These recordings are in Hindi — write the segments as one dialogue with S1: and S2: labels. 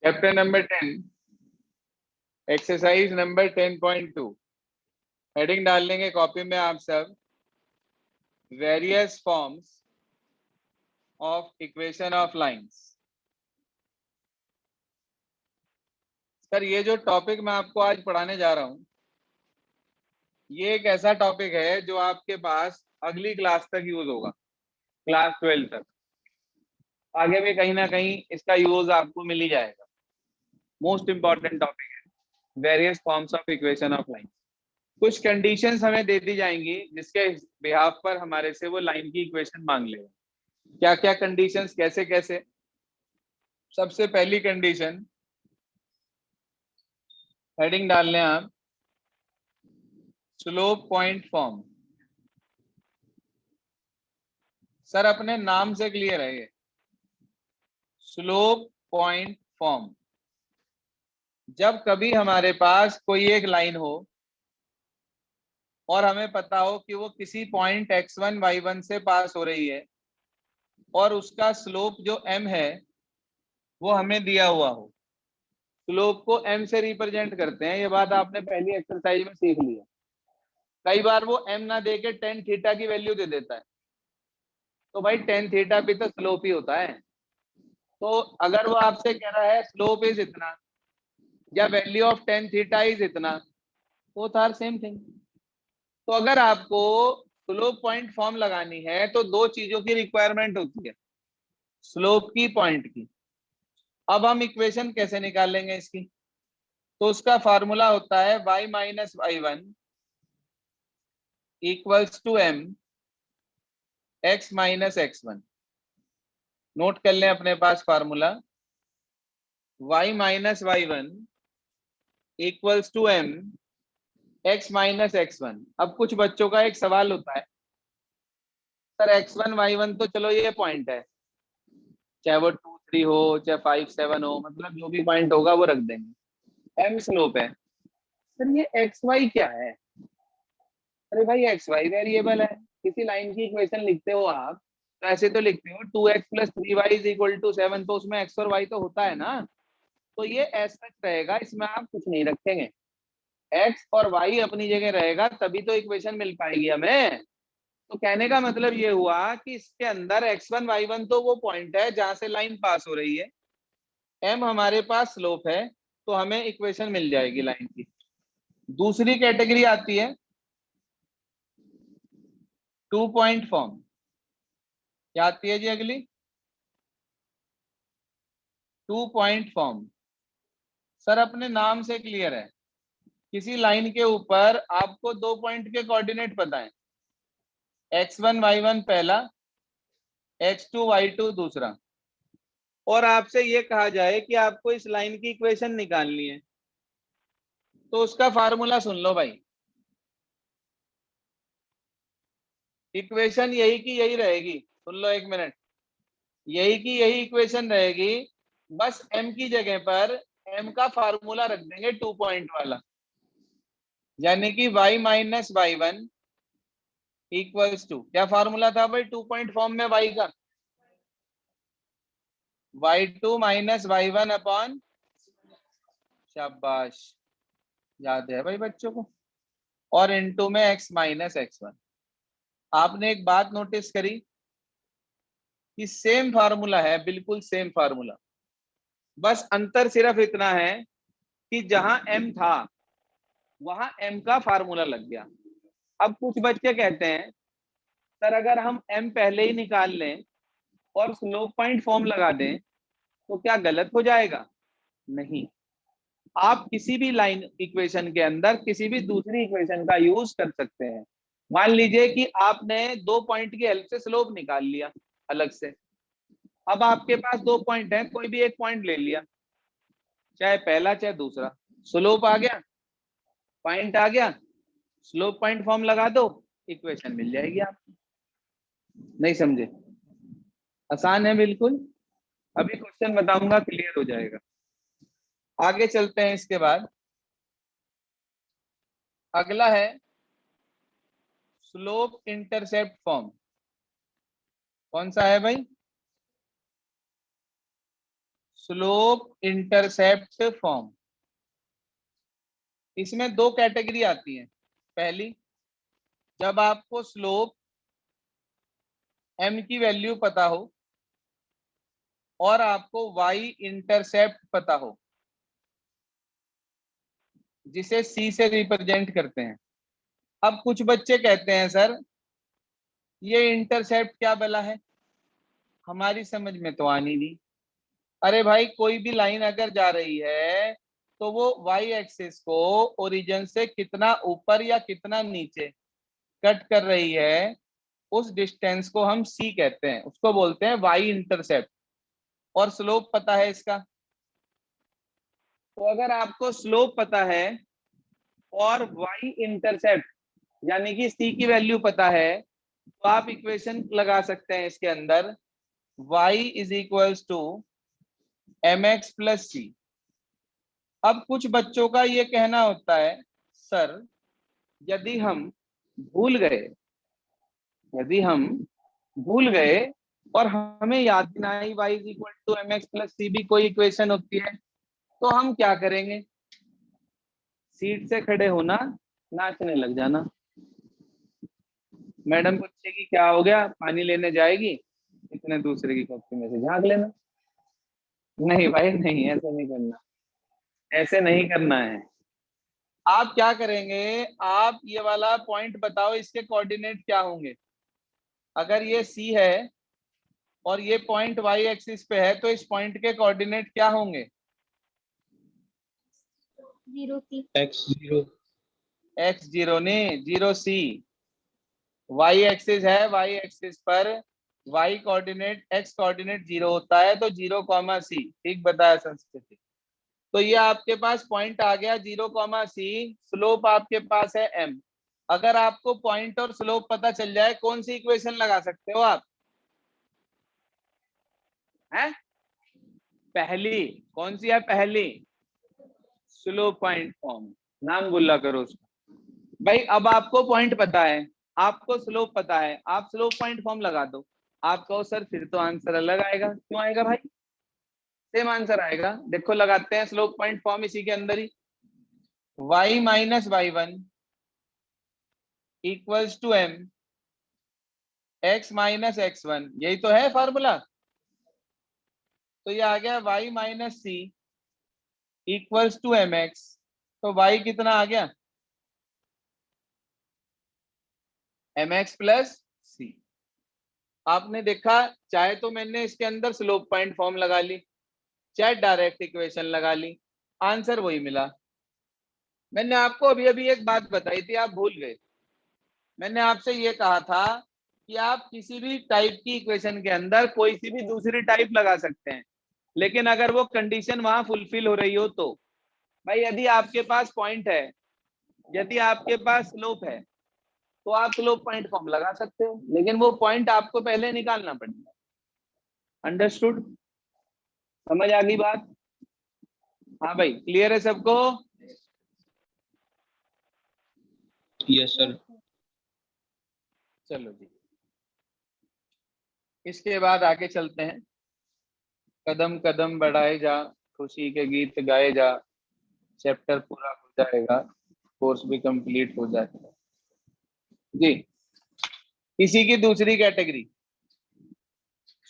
S1: Chapter number 10, exercise number 10.2। Heading डाल लेंगे कॉपी में आप सब, various forms of equation of lines. Sir ये जो टॉपिक मैं आपको आज पढ़ाने जा रहा हूं, ये एक ऐसा टॉपिक है जो आपके पास अगली क्लास तक यूज होगा, क्लास 12 तक। आगे भी कहीं ना कहीं इसका यूज आपको मिल ही जाएगा। मोस्ट इंपॉर्टेंट टॉपिक है various forms of equation of line. कुछ कंडीशंस हमें दे दी जाएंगी जिसके बिहाफ पर हमारे से वो लाइन की इक्वेशन मांग लेगा। क्या क्या कंडीशंस, कैसे कैसे। सबसे पहली कंडीशन, हेडिंग डाल लें आप, स्लोप पॉइंट फॉर्म। सर अपने नाम से क्लियर है ये, स्लोप पॉइंट फॉर्म। जब कभी हमारे पास कोई एक लाइन हो और हमें पता हो कि वो किसी पॉइंट x1 y1 से पास हो रही है और उसका स्लोप जो m है वो हमें दिया हुआ हो, स्लोप को m से रिप्रेजेंट करते हैं। ये बात आपने पहली एक्सरसाइज में सीख लिया। कई बार वो m ना देके टेन थीटा की वैल्यू दे देता है, तो भाई टेन थीटा भी तो स्लोप ही होता है। तो अगर वो आपसे कह रहा है स्लोप इज इतना या value of tan theta is इतना, बोथ आर सेम थिंग। तो अगर आपको स्लोप पॉइंट फॉर्म लगानी है तो दो चीजों की रिक्वायरमेंट होती है, स्लोप की, पॉइंट की। अब हम इक्वेशन कैसे निकालेंगे इसकी? तो उसका फार्मूला होता है y minus y one equals to m x minus x one. Note कर लें अपने पास formula, y minus y one equals to m x minus x one. अब कुछ बच्चों का एक सवाल होता है, सर x1 y1 तो चलो ये पॉइंट है, चाहे वो 2 3 हो चाहे 5 7 हो, मतलब जो भी पॉइंट होगा वो रख देंगे, m स्लोप है। सर ये एक्स वाई क्या है? अरे भाई एक्स वाई वेरिएबल है। किसी लाइन की इक्वेशन लिखते हो आप तो ऐसे तो लिखते हो 2x plus 3y is equal to 7, तो उसमें x और y तो होता है ना। तो ये ऐसा रहेगा, इसमें आप कुछ नहीं रखेंगे, x और y अपनी जगह रहेगा, तभी तो इक्वेशन मिल पाएगी हमें। तो कहने का मतलब ये हुआ कि इसके अंदर x1 y1 तो वो पॉइंट है जहां से लाइन पास हो रही है, m हमारे पास स्लोप है, तो हमें इक्वेशन मिल जाएगी लाइन की। दूसरी कैटेगरी आती है टू पॉइंट फॉर्म। क्या आती है जी अगली? To point form. सर अपने नाम से क्लियर है, किसी लाइन के ऊपर आपको दो पॉइंट के कोऑर्डिनेट पता है, x1 y1 पहला, x2 y2 दूसरा, और आपसे ये कहा जाए कि आपको इस लाइन की इक्वेशन निकालनी है, तो उसका फार्मूला सुन लो भाई। इक्वेशन यही की यही रहेगी, सुन लो एक मिनट, यही की यही इक्वेशन रहेगी, बस m की जगह पर m का फार्मूला रख देंगे टू पॉइंट वाला, यानी कि y minus y one equals to, क्या फार्मूला था भाई टू पॉइंट फॉर्म में y का? y2 minus y one upon, शाबाश, याद है भाई बच्चों को, और इनटू में x माइनस एक्स वन। आपने एक बात नोटिस करी कि सेम फार्मूला है, बिल्कुल सेम फार्मूला, बस अंतर सिर्फ इतना है कि जहां m था वहां m का फार्मूला लग गया। अब कुछ बच्चे कहते हैं सर अगर हम m पहले ही निकाल लें और स्लोप पॉइंट फॉर्म लगा दें तो क्या गलत हो जाएगा? नहीं, आप किसी भी लाइन इक्वेशन के अंदर किसी भी दूसरी इक्वेशन का यूज कर सकते हैं। मान लीजिए कि आपने दो पॉइंट की हेल्प से स्लोप निकाल लिया अलग से। अब आपके पास दो पॉइंट है, कोई भी एक पॉइंट ले लिया, चाहे पहला चाहे दूसरा, स्लोप आ गया, पॉइंट आ गया, स्लोप पॉइंट फॉर्म लगा दो, इक्वेशन मिल जाएगी आपको। नहीं समझे? आसान है बिल्कुल। अभी क्वेश्चन बताऊंगा, क्लियर हो जाएगा। आगे चलते हैं। इसके बाद अगला है स्लोप इंटरसेप्ट फॉर्म। कौन सा है भाई? Slope intercept form. इसमें दो कैटेगरी आती है। पहली, जब आपको स्लोप m की वैल्यू पता हो और आपको y इंटरसेप्ट पता हो, जिसे c से रिप्रेजेंट करते हैं। अब कुछ बच्चे कहते हैं सर ये इंटरसेप्ट क्या बला है, हमारी समझ में तो आनी नहीं। अरे भाई, कोई भी लाइन अगर जा रही है तो वो वाई एक्सिस को ओरिजिन से कितना ऊपर या कितना नीचे कट कर रही है, उस डिस्टेंस को हम सी कहते हैं, उसको बोलते हैं वाई इंटरसेप्ट। और स्लोप पता है इसका। तो अगर आपको स्लोप पता है और वाई इंटरसेप्ट यानी कि सी की वैल्यू पता है, तो आप इक्वेशन लगा सकते हैं इसके अंदर, y is equals to m x plus c. अब कुछ बच्चों का ये कहना होता है, सर यदि हम भूल गए यदि हम भूल गए और हमें याद ना आई y is equal to m x plus c भी कोई इक्वेशन होती है, तो हम क्या करेंगे? सीट से खड़े होना, नाचने लग जाना। मैडम पूछेगी क्या हो गया, पानी लेने जाएगी, इतने दूसरे की कॉपी में से झाँक लेना। नहीं भाई नहीं, ऐसे नहीं करना, ऐसे नहीं करना है। आप क्या करेंगे, आप ये वाला पॉइंट बताओ इसके कोऑर्डिनेट क्या होंगे। अगर ये सी है और ये पॉइंट वाई एक्सिस पे है, तो इस पॉइंट के कोऑर्डिनेट क्या होंगे?
S2: 0
S3: x0
S1: x0 नहीं, 0 c। वाई एक्सिस है, वाई एक्सिस पर वाई कोऑर्डिनेट x कोऑर्डिनेट 0 होता है, तो 0, c। ठीक बताया संस्कृति। तो ये आपके पास पॉइंट आ गया 0, c। स्लोप आपके पास है m। अगर आपको पॉइंट और स्लोप पता चल जाए, कौन सी इक्वेशन लगा सकते हो आप? हैं? पहली। कौन सी है पहली? Slope point form. नाम बोला करो उसका। भाई अब आपको पॉइंट पता है, आपको स्लोप पता है, आप स्लोप पॉइंट फॉर्म लगा दो। आप कहो सर फिर तो आंसर अलग आएगा। क्यों आएगा भाई? सेम आंसर आएगा। देखो लगाते हैं स्लोप पॉइंट फॉर्म इसी के अंदर ही। y minus y one equals to m x minus x one, यही तो है फॉर्मूला। तो ये आ गया y minus c equals to m x. तो y कितना आ गया? M x plus c. आपने देखा, चाहे तो मैंने इसके अंदर स्लोप पॉइंट फॉर्म लगा ली, चाहे डायरेक्ट इक्वेशन लगा ली, आंसर वही मिला। मैंने आपको अभी अभी एक बात बताई थी, आप भूल गए। मैंने आपसे ये कहा था कि आप किसी भी टाइप की इक्वेशन के अंदर कोई सी भी दूसरी टाइप लगा सकते हैं, लेकिन अगर वो कंडीशन वहां फुलफिल हो रही हो तो। भाई यदि आपके पास पॉइंट है, यदि आपके पास स्लोप है, तो आप स्लोप पॉइंट फॉर्म लगा सकते हो, लेकिन वो पॉइंट आपको पहले निकालना पड़ेगा। अंडरस्टूड? समझ आ गई बात? हाँ भाई, क्लियर है सबको?
S3: Yes sir.
S1: चलो जी, इसके बाद आगे चलते हैं। कदम कदम बढ़ाए जा, खुशी के गीत गाए जा, चैप्टर पूरा हो जाएगा, कोर्स भी कंप्लीट हो जाएगा जी। इसी की दूसरी कैटेगरी,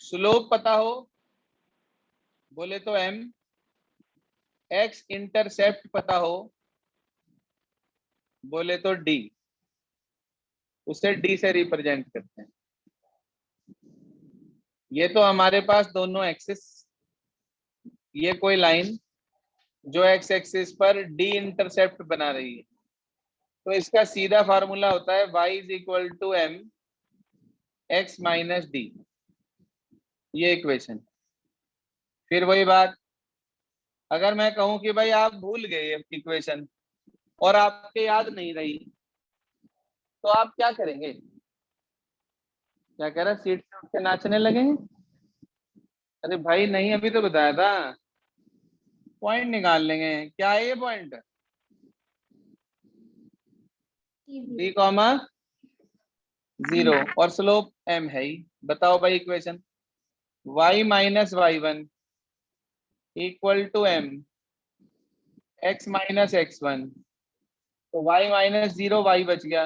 S1: स्लोप पता हो, बोले तो m, x इंटरसेप्ट पता हो, बोले तो d। उसे d से रिप्रेजेंट करते हैं। ये तो हमारे पास दोनों एक्सिस, ये कोई लाइन जो x एक्सिस पर d इंटरसेप्ट बना रही है, तो इसका सीधा फार्मूला होता है y is equal to m x minus d. ये इक्वेशन। फिर वही बात, अगर मैं कहूं कि भाई आप भूल गए इक्वेशन और आपके याद नहीं रही, तो आप क्या करेंगे? क्या कह रहा, सीट से उठ के नाचने लगेंगे? अरे भाई नहीं, अभी तो बताया था। पॉइंट निकाल लेंगे। क्या है ये पॉइंट? d कॉमा 0 और स्लोप m है ही। बताओ भाई equation, y minus y one equal to m x minus x1, तो y माइनस 0 y बच गया।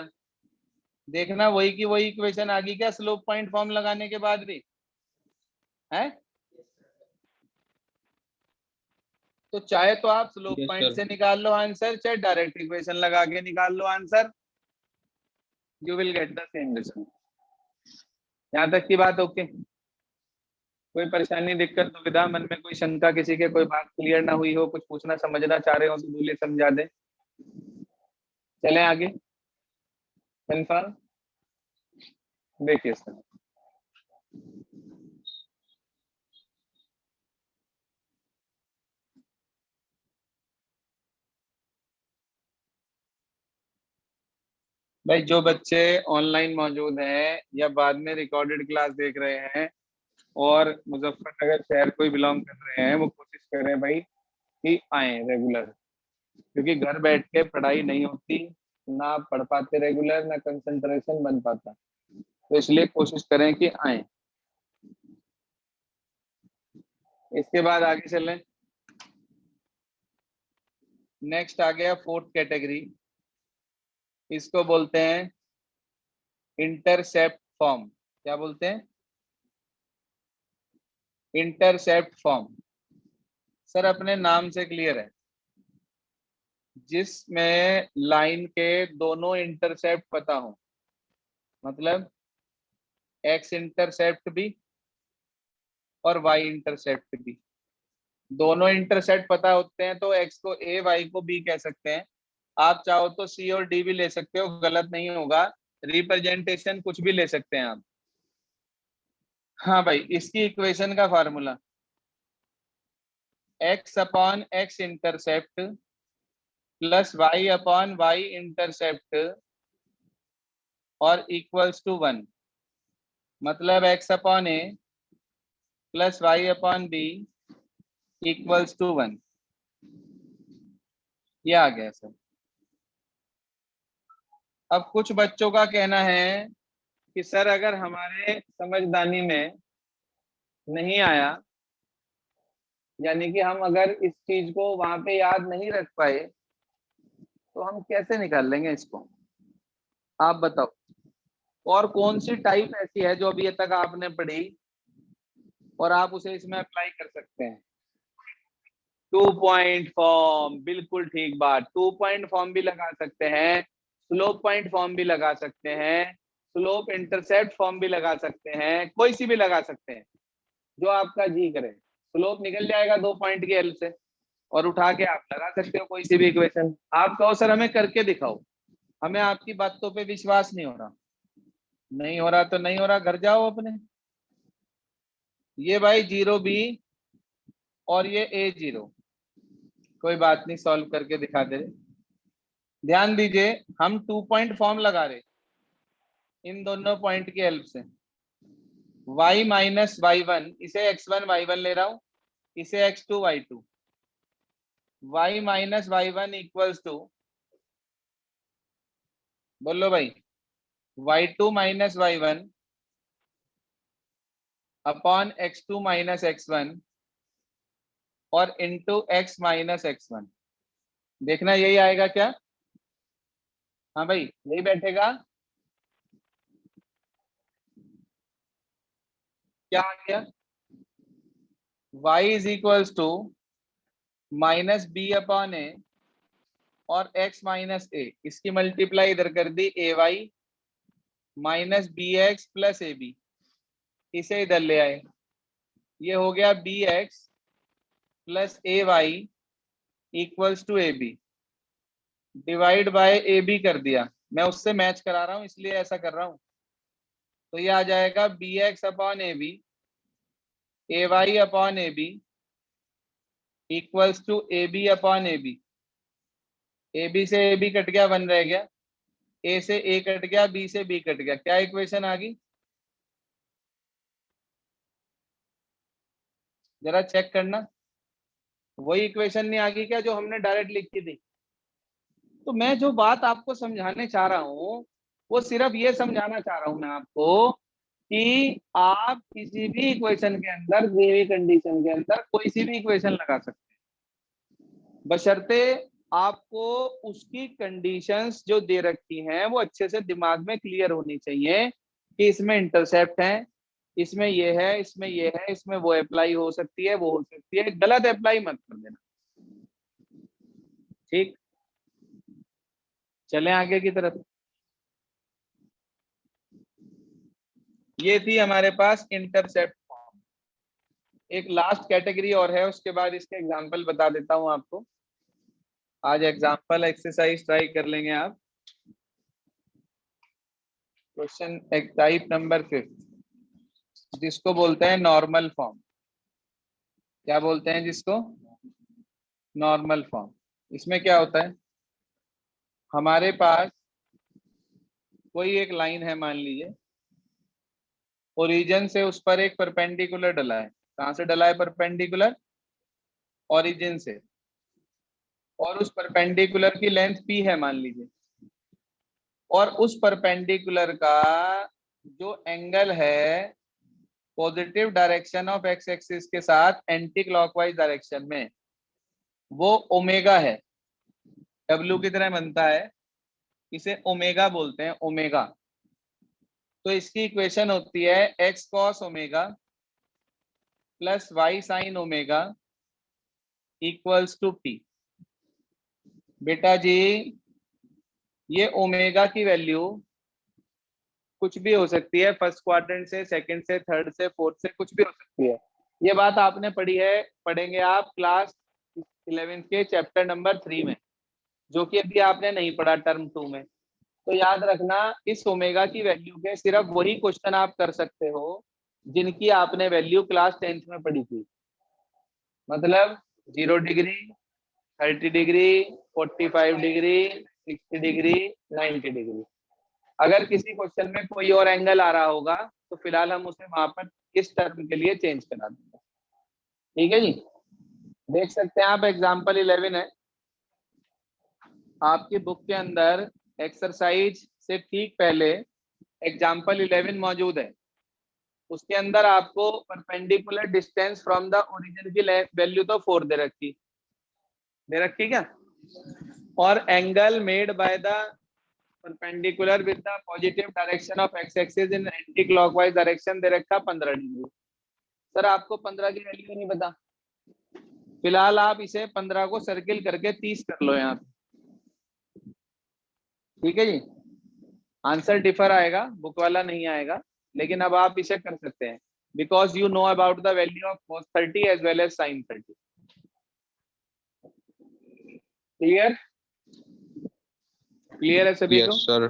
S1: देखना वही की वही इक्वेशन आ गई क्या स्लोप पॉइंट फॉर्म लगाने के बाद भी है। तो चाहे तो आप स्लोप
S3: यस
S1: पॉइंट
S3: सर।
S1: से निकाल लो आंसर, चाहे डायरेक्ट इक्वेशन लगा के निकाल लो answer, you will get the same result. यहाँ तक की बात ओके? कोई परेशानी, दिक्कत, दुविधा, मन में कोई शंका, किसी के कोई बात क्लियर ना हुई हो, कुछ पूछना समझना चाह रहे हो तो बोलिए, समझा दे। चलें आगे। कंफर्म? देखिए सर, भाई जो बच्चे ऑनलाइन मौजूद हैं या बाद में रिकॉर्डेड क्लास देख रहे हैं और मुजफ्फरनगर शहर को बिलोंग कर रहे हैं, वो कोशिश करें भाई कि आए रेगुलर, क्योंकि घर बैठ के पढ़ाई नहीं होती, ना आप पढ़ पाते रेगुलर, ना कंसंट्रेशन बन पाता, तो इसलिए कोशिश करें कि आए। इसके बाद आगे चलें। नेक्स्ट आ गया फोर्थ कैटेगरी, इसको बोलते हैं इंटरसेप्ट फॉर्म। क्या बोलते हैं? Intercept form. सर अपने नाम से क्लियर है, जिसमें लाइन के दोनों इंटरसेप्ट पता हो, मतलब एक्स इंटरसेप्ट भी और वाई इंटरसेप्ट भी, दोनों इंटरसेप्ट पता होते हैं तो एक्स को ए, वाई को बी कह सकते हैं। आप चाहो तो सी और डी भी ले सकते हो, गलत नहीं होगा, रिप्रेजेंटेशन कुछ भी ले सकते हैं आप। हाँ भाई, इसकी इक्वेशन का formula x upon x intercept plus y upon y intercept और इक्वल्स टू 1, मतलब x upon a plus y upon b equals to 1। ये आ गया सर। अब कुछ बच्चों का कहना है कि सर अगर हमारे समझदानी में नहीं आया, यानी कि हम अगर इस चीज को वहां पे याद नहीं रख पाए, तो हम कैसे निकाल लेंगे इसको, आप बताओ। और कौन सी टाइप ऐसी है जो अभी तक आपने पढ़ी और आप उसे इसमें अप्लाई कर सकते हैं? 2 पॉइंट फॉर्म, बिल्कुल ठीक बात। 2 पॉइंट फॉर्म भी लगा सकते हैं, स्लोप पॉइंट फॉर्म भी लगा सकते हैं, स्लोप इंटरसेप्ट फॉर्म भी लगा सकते हैं, कोई सी भी लगा सकते हैं जो आपका जी करे। स्लोप निकल जाएगा 2 पॉइंट की हेल्प से और उठा के आप लगा सकते हो कोई सी भी इक्वेशन। आप कहो सर हमें करके दिखाओ, हमें आपकी बातों पे विश्वास नहीं हो रहा। नहीं हो रहा तो नहीं हो रहा, घर जाओ अपने। ये भाई 0b और ये a0, कोई बात नहीं, सॉल्व करके दिखा दे रहे। ध्यान दीजिए, हम 2 पॉइंट फॉर्म लगा रहे इन दोनों पॉइंट की हेल्प से। y माइनस y1, इसे x1 y1 ले रहा हूं, इसे x2 y2, y minus y1 equals to, बोलो भाई, y2 minus y1 upon x2 minus x1 और इंटू x माइनस x1। देखना यही आएगा क्या? हाँ भाई, यही बैठेगा। क्या आ गया? y is equals to minus b upon a और x माइनस ए, इसकी मल्टीप्लाई इधर कर दी, a y minus b x plus a b, इसे इधर ले आए, ये हो गया b x plus a y equals to a b, divide by a b कर दिया। मैं उससे मैच करा रहा हूं इसलिए ऐसा कर रहा हूं। तो ये आ जाएगा b x upon a b, a y upon a b equals to a b upon a b. A b से ए बी कट गया, 1 रह गया, ए से ए कट गया, बी से बी कट गया, क्या इक्वेशन आ गई? जरा चेक करना, वही इक्वेशन नहीं आ गई क्या जो हमने डायरेक्ट लिखी थी? तो मैं जो बात आपको समझाने चाह रहा हूँ वो सिर्फ ये समझाना चाह रहा हूँ मैं आपको कि आप किसी भी इक्वेशन के अंदर, दी हुई कंडीशन के अंदर कोई सी भी इक्वेशन लगा सकते हैं, बशर्ते आपको उसकी कंडीशंस जो दे रखी हैं वो अच्छे से दिमाग में क्लियर होनी चाहिए कि इसमें इंटरसेप्ट है, इसमें ये है, इसमें ये है, इसमें वो अप्लाई हो सकती है, वो हो सकती है, गलत अप्लाई मत कर देना। ठीक, चलें आगे की तरफ। ये थी हमारे पास इंटरसेप्ट फॉर्म। एक लास्ट कैटेगरी और है, उसके बाद इसके एग्जांपल बता देता हूं आपको। आज एग्जांपल एक्सरसाइज ट्राई कर लेंगे आप। क्वेश्चन टाइप नंबर 5, जिसको बोलते हैं नॉर्मल फॉर्म। क्या बोलते हैं जिसको? Normal form. इसमें क्या होता है, हमारे पास कोई एक लाइन है, मान लीजिए ओरिजिन से उस पर एक परपेंडिकुलर डला है। कहां से डला है परपेंडिकुलर? ओरिजिन से। और उस परपेंडिकुलर की लेंथ p है मान लीजिए, और उस परपेंडिकुलर का जो एंगल है positive direction of x axis के साथ एंटी क्लॉकवाइज डायरेक्शन में, वो ओमेगा है, W की तरह बनता है, इसे ओमेगा बोलते हैं, ओमेगा। तो इसकी इक्वेशन होती है x cos omega plus y sin omega equals to p। बेटा जी, ये ओमेगा की वैल्यू कुछ भी हो सकती है, फर्स्ट क्वाड्रेंट से, सेकंड से, थर्ड से, फोर्थ से, कुछ भी हो सकती है। ये बात आपने पढ़ी है, पढ़ेंगे आप क्लास 11 के चैप्टर नंबर 3 में, जो कि अभी आपने नहीं पढ़ा टर्म 2 में। तो याद रखना, इस ओमेगा की वैल्यू के सिर्फ वही क्वेश्चन आप कर सकते हो जिनकी आपने वैल्यू क्लास 10th में पढ़ी थी। मतलब 0 degree, 30 degree, 45 degree, 60 degree, 90 degree. अगर किसी क्वेश्चन में कोई और एंगल आ रहा होगा तो फिलहाल हम उसे वहां पर इस टर्म के लिए चेंज करा देंगे। ठीक है जी, देख सकते हैं आप एग्जांपल 11 है आपकी बुक के अंदर। एक्सरसाइज से ठीक पहले एग्जांपल 11 मौजूद है, उसके अंदर आपको perpendicular distance from the origin की वैल्यू तो 4 दे रखी क्या, और angle made by the perpendicular with the positive direction of x axis in anti clockwise direction दे रखा 15 डिग्री। सर आपको 15 की वैल्यू नहीं पता, फिलहाल आप इसे 15 को सर्किल करके 30 कर लो यहाँ पे। ठीक है जी, आंसर डिफर आएगा, बुक वाला नहीं आएगा, लेकिन अब आप इसे कर सकते हैं because you know about the value of cos 30 as well as sin 30। Clear? Clear है सभी को?
S3: Yes sir.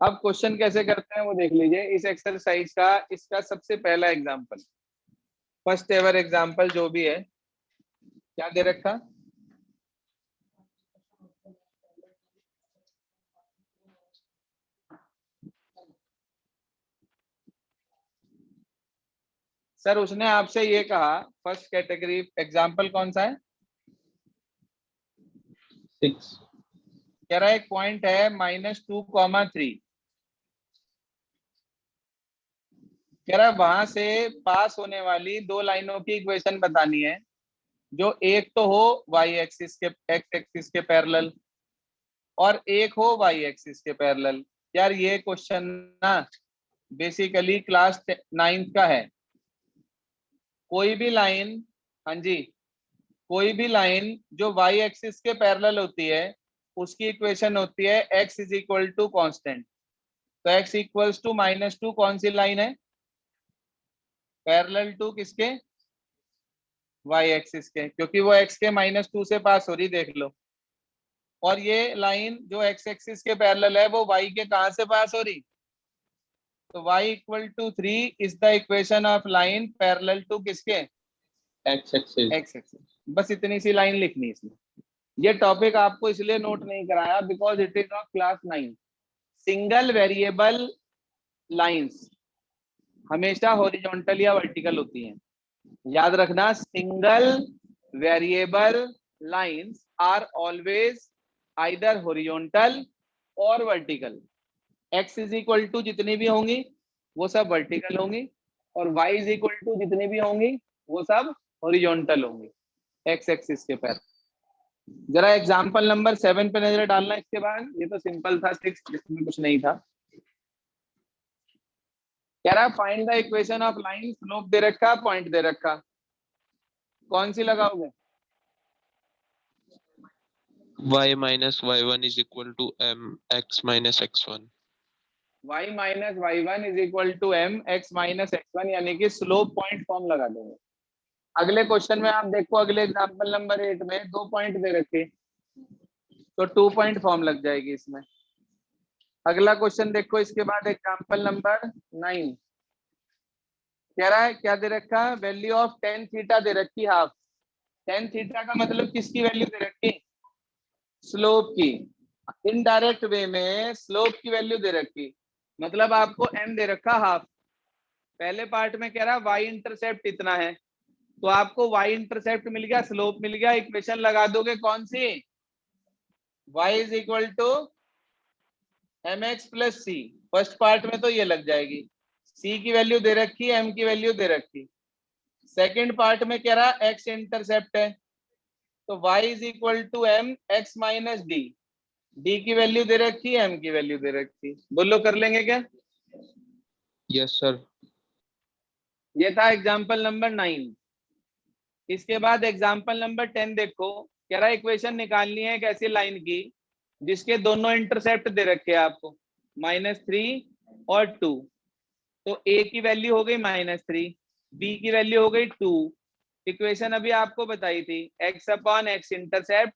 S1: अब क्वेश्चन कैसे करते हैं वो देख लीजिए इस एक्सरसाइज का। इसका सबसे पहला एग्जांपल, फर्स्ट एवर एग्जांपल जो भी है, क्या दे रखा? सर उसने आपसे ये कहा, फर्स्ट कैटेगरी एग्जांपल कौन सा है?
S3: 6।
S1: कह रहा है एक पॉइंट है -2,3। कह रहा है वहां से पास होने वाली दो लाइनों की इक्वेशन बतानी है, जो एक तो हो y एक्सिस के, x एक्सिस के पैरेलल, और एक हो y एक्सिस के पैरेलल। यार ये क्वेश्चन ना बेसिकली क्लास 9th का है। कोई भी लाइन, हाँ जी, कोई भी लाइन जो y एक्सिस के पैरेलल होती है उसकी इक्वेशन होती है x is equal to constant. तो x इक्वल्स टू -2 कौन सी लाइन है? पैरेलल टू किसके? y एक्सिस के, क्योंकि वो x के -2 से पास हो रही, देख लो। और ये लाइन जो x एक्सिस के पैरेलल है वो y के कहां से पास हो रही? तो y equal to 3 is the equation of line parallel to किसके?
S3: X axis.
S1: x axis. बस इतनी सी लाइन लिखनी है इसमें। ये टॉपिक आपको इसलिए नोट नहीं कराया because it is of class 9। Single variable lines हमेशा हॉरिजॉन्टल या वर्टिकल होती हैं। याद रखना, single variable lines are always either horizontal और vertical. x is equal to जितनी भी होंगी वो सब वर्टिकल होंगी, और y इज इक्वल टू जितनी भी होंगी वो सब हॉरिजॉन्टल होंगी x एक्सिस के पर। जरा एग्जांपल नंबर 7 पे नजर डालना इसके बाद। ये तो सिंपल था, 6 इसमें कुछ नहीं था। कह रहा find the equation of line, slope दे रखा, पॉइंट दे रखा, कौन सी लगाओगे?
S2: y minus y1 is equal to mx minus x1।
S1: y minus y1 is equal to m x minus x1, यानी कि स्लोप पॉइंट फॉर्म लगा देंगे। अगले क्वेश्चन में आप देखो, अगले एग्जांपल नंबर 8 में 2 पॉइंट दे रखे, तो 2 पॉइंट फॉर्म लग जाएगी इसमें। अगला क्वेश्चन देखो इसके बाद, एग्जांपल नंबर 9 कह रहा है क्या दे रखा, वैल्यू ऑफ tan थीटा दे रखी हाफ। tan थीटा का मतलब किसकी वैल्यू दे रखी? स्लोप की। इनडायरेक्ट वे में स्लोप की वैल्यू दे रखी, मतलब आपको m दे रखा हाफ। पहले पार्ट में कह रहा y इंटरसेप्ट इतना है, तो आपको y इंटरसेप्ट मिल गया, स्लोप मिल गया, इक्वेशन लगा दोगे कौन सी? y is equal to mx plus c. First part में तो ये लग जाएगी, c की वैल्यू दे रखी, m की वैल्यू दे रखी। सेकंड पार्ट में कह रहा x इंटरसेप्ट है, तो y is equal to m x minus d. D की वैल्यू दे रखी, m की वैल्यू दे रखी। बोलो कर लेंगे क्या?
S2: Yes sir.
S1: ये था एग्जाम्पल नंबर 9। इसके बाद एग्जाम्पल नंबर 10 देखो, कह रहा इक्वेशन निकालनी है एक ऐसी लाइन की जिसके दोनों इंटरसेप्ट दे रखे हैं आपको, -3 और 2। तो a की वैल्यू हो गई -3, b की वैल्यू हो गई 2। इक्वेशन अभी आपको बताई थी, x upon x intercept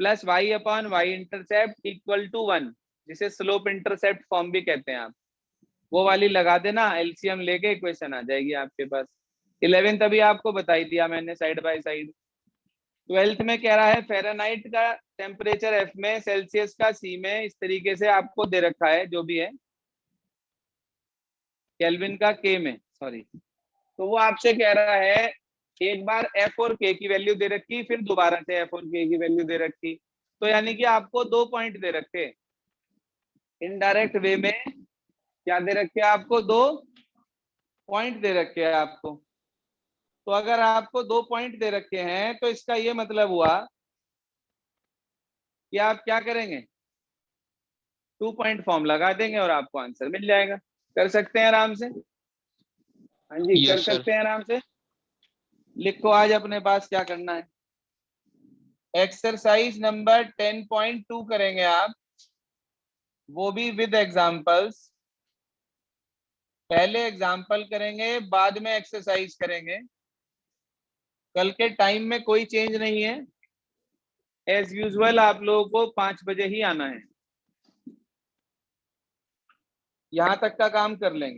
S1: plus y upon y intercept equal to 1, जिसे स्लोप इंटरसेप्ट फॉर्म भी कहते हैं आप। वो वाली लगा देना, एलसीएम लेके इक्वेशन आ जाएगी आपके पास। 11th अभी आपको बताई दिया मैंने साइड बाय साइड। 12th में कह रहा है फ़ारेनहाइट का टेम्परेचर F में, सेल्सियस का C में, इस तरीके से आपको दे रखा है, जो भी है केल्विन का K में, सॉरी। तो वो आपसे कह रहा है एक बार F और K की वैल्यू दे रखी, फिर दोबारा से F और K की वैल्यू दे रखी, तो यानी कि आपको 2 पॉइंट दे रखे। इनडायरेक्ट वे में क्या दे रखे आपको? 2 पॉइंट दे रखे हैं आपको। तो अगर आपको 2 पॉइंट दे रखे हैं तो इसका ये मतलब हुआ कि आप क्या करेंगे? 2 पॉइंट फॉर्म लगा देंगे और आपको आंसर मिल जाएगा। कर सकते हैं आराम से? हाँ जी, कर
S2: यस सर।
S1: सकते हैं आराम से। लिखो आज अपने पास क्या करना है। एक्सरसाइज नंबर 10.2 करेंगे आप, वो भी विद एग्जांपल्स। पहले एग्जांपल करेंगे, बाद में एक्सरसाइज करेंगे। कल के टाइम में कोई चेंज नहीं है, एज यूजुअल आप लोगों को 5 बजे ही आना है। यहां तक का काम कर लेंगे।